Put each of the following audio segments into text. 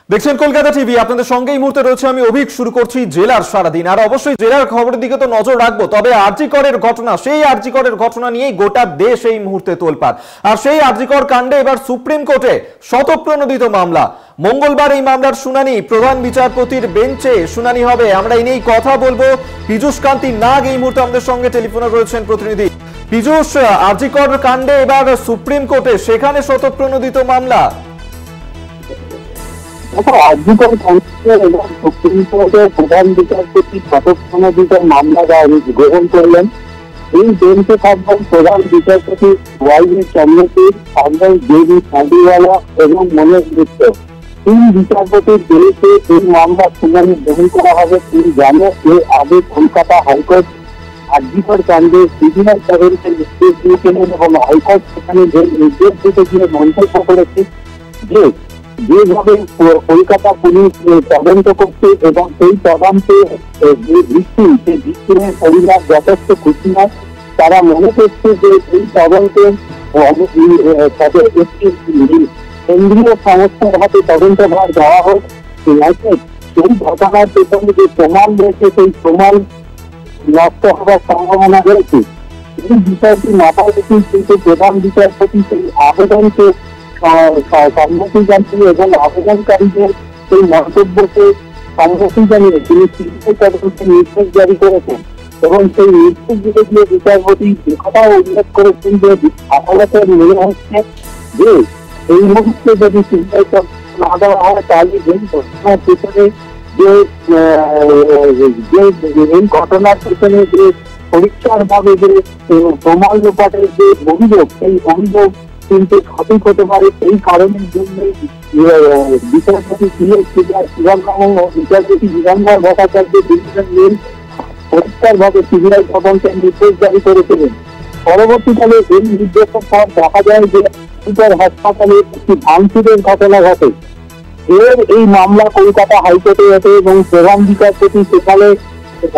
দেখছেন কলকাতা টিভি, আপনাদের সঙ্গে এই মুহূর্তে রয়েছে আমি অভিক। শুরু করছি জেলার সারাদিন, আর অবশ্যই জেলার খবরের দিকে তো নজর রাখবো। তবে আরজিকরের ঘটনা, সেই আরজিকরের ঘটনা নিয়েই গোটা দেশ এই মুহূর্তে তোলপাড়। আর সেই আরজিকর কাণ্ডে এবার সুপ্রিম কোর্টে শতপ্রণোদিত মামলা। মঙ্গলবার এই মামলার শুনানি, প্রধান বিচারপতির বেঞ্চে শুনানি হবে। আমরা এই নিয়েই কথা বলবো। পীযূষ কান্তি নাগ এই মুহূর্তে আমাদের সঙ্গে টেলিফোনে রয়েছেন প্রতিনিধি। পীযূষ, আরজিকর কাণ্ডে এবার সুপ্রিম কোর্টে, সেখানে শতপ্রণোদিত মামলা। আরজিকর কাণ্ডে এবং সুপ্রিম কোর্টের প্রধান বিচারপতি শতপ্রণোদিত মামলা গ্রহণ করলেন। এই বেঞ্চে থাকবেন প্রধান বিচারপতি ওয়াই চন্দ্রচূড়, থাকবেন জে.বি. পান্ডিওয়ালা এবং মনোজ মিত্র। তিন বিচারপতির বেঞ্চে এই মামলা শুনানি গ্রহণ করা হবে। তিনি জানেন এর আগে কলকাতা হাইকোর্ট আরজিকর কাণ্ডে সিবিআই তদন্তের নির্দেশ দিয়েছিলেন এবং হাইকোর্ট সেখানে যে নির্দেশ দিতে গিয়ে মন্তব্য করেছে যে যেভাবে কলকাতা পুলিশ তদন্ত করছে এবং সেই তদন্তে যে ভিকটিম, সেই ভিকটিমের পরিবার যথেষ্ট খুশি নয়। তারা মনে করছে যে এই তদন্তে একটি কেন্দ্রীয় সংস্থার হাতে তদন্তভার দেওয়া হোক। সেই ঘটনার পেছনে যে প্রমাণ রয়েছে সেই প্রমাণ নষ্ট হওয়ার সম্ভাবনা রয়েছে। এই বিষয়টি মাথায় রেখে কিন্তু প্রধান বিচারপতি সেই আবেদনকে সম্মতি জানিয়ে এবং আবেদনকারীদের সেই মন্তব্যকে সম্মতি জানিয়ে তিনি সিবিআই তদন্তের নির্দেশ জারি করেছেন এবং সেই নির্দেশ দিতে গিয়ে বিচারপতি একথাও উল্লেখ করেছেন যে আদালতের মনে হচ্ছে যে এই মুহূর্তে যদি সিবিআই তদন্ত না দেওয়া হয় তাহলে এই ঘটনার পেছনে এই ঘটনার পেছনে যে পরিষ্কার ভাবে যে প্রমাণ লোপাটের যে অভিযোগ, সেই অভিযোগ কিন্তু সঠিক হতে পারে। এই কারণের জন্য বিচারপতি বিচারপতি বিধানধর ভট্টাচার্য ডিভিশন পরিষ্কার ভাবে সিবিআই তদন্তের নির্দেশ জারি করেছিলেন। পরবর্তীকালে এই নির্দেশের পর দেখা যায় যে হাসপাতালে একটি ভাঙচুরের ঘটনা ঘটে। এর এই মামলা কলকাতা হাইকোর্টে ওঠে এবং প্রধান বিচারপতি সেখানে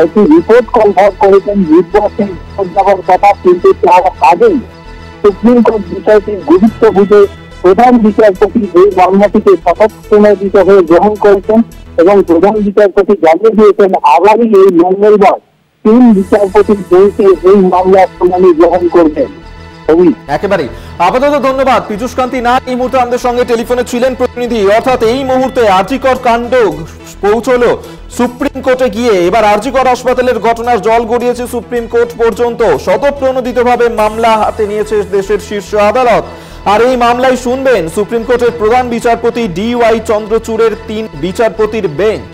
একটি রিপোর্ট কনভার্ট করেছেন। রিপোর্ট দেওয়ার কথা, কিন্তু তার আগেই সুপ্রিম কোর্ট বিষয়টির গুরুত্ব বুঝে প্রধান বিচারপতি এই মামলাটিকে শতপ্রণোদিত হয়ে গ্রহণ করেছেন এবং প্রধান বিচারপতি জানিয়ে দিয়েছেন আগামী এই মঙ্গলবার তিন বিচারপতির বেঞ্চে এই মামলার শুনানি গ্রহণ করবেন। একেবারেই আপাতত ধন্যবাদ পীযূষ কান্তি নাগ এই মুহূর্তে আমাদের সঙ্গে টেলিফোনে ছিলেন প্রতিনিধি। অর্থাৎ এই মুহূর্তে আরজিকর কাণ্ড পৌঁছলো সুপ্রিম কোর্টে গিয়ে। এবার আরজিকর হাসপাতালের ঘটনার জল গড়িয়েছে সুপ্রিম কোর্ট পর্যন্ত। শতপ্রণোদিতভাবে মামলা হাতে নিয়েছে দেশের শীর্ষ আদালত। আর এই মামলায় শুনবেন সুপ্রিম কোর্টের প্রধান বিচারপতি ডি.ওয়াই চন্দ্রচূড়ের তিন বিচারপতির বেঞ্চ।